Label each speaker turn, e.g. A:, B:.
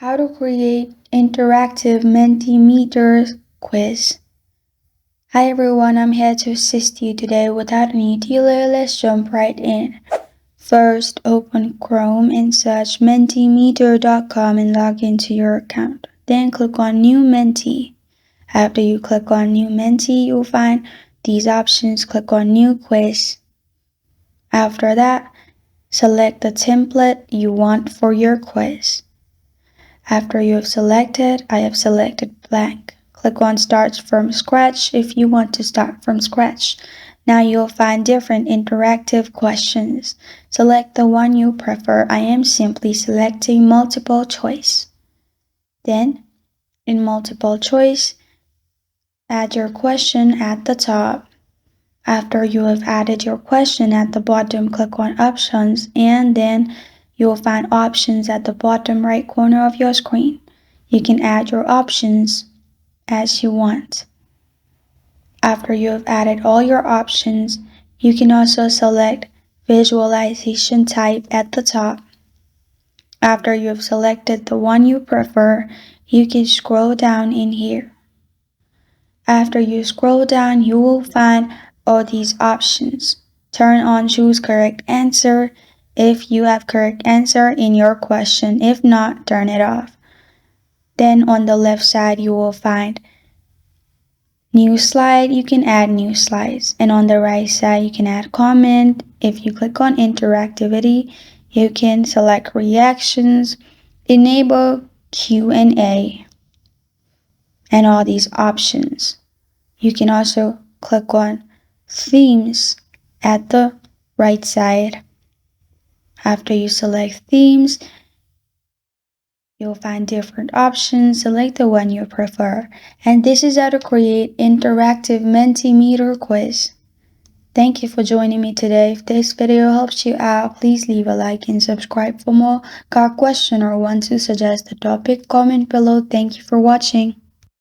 A: How to create interactive Mentimeter quiz. Hi everyone, I'm here to assist you today. Without any delay, let's jump right in. First, open Chrome and search Mentimeter.com and log into your account. Then click on New Menti. After you click on New Menti, you'll find these options. Click on New Quiz. After that, select the template you want for your quiz. After you have selected, I have selected blank. Click on Start from Scratch if you want to start from scratch. Now you'll find different interactive questions. Select the one you prefer. I am simply selecting multiple choice. Then, in multiple choice, add your question at the top. After you have added your question at the bottom, click on Options, and then you will find options at the bottom right corner of your screen. You can add your options as you want. After you have added all your options, you can also select visualization type at the top. After you have selected the one you prefer, you can scroll down in here. After you scroll down, you will find all these options. Turn on Choose Correct Answer if you have correct answer in your question. If not, turn it off. Then on the left side, you will find New Slide. You can add new slides. And on the right side, you can add comment. If you click on Interactivity, you can select Reactions, Enable Q&A, and all these options. You can also click on Themes at the right side. After you select Themes, you'll find different options. Select the one you prefer. And this is how to create interactive Mentimeter quiz. Thank you for joining me today. If this video helps you out, please leave a like and subscribe for more. Got a question or want to suggest a topic? Comment below. Thank you for watching.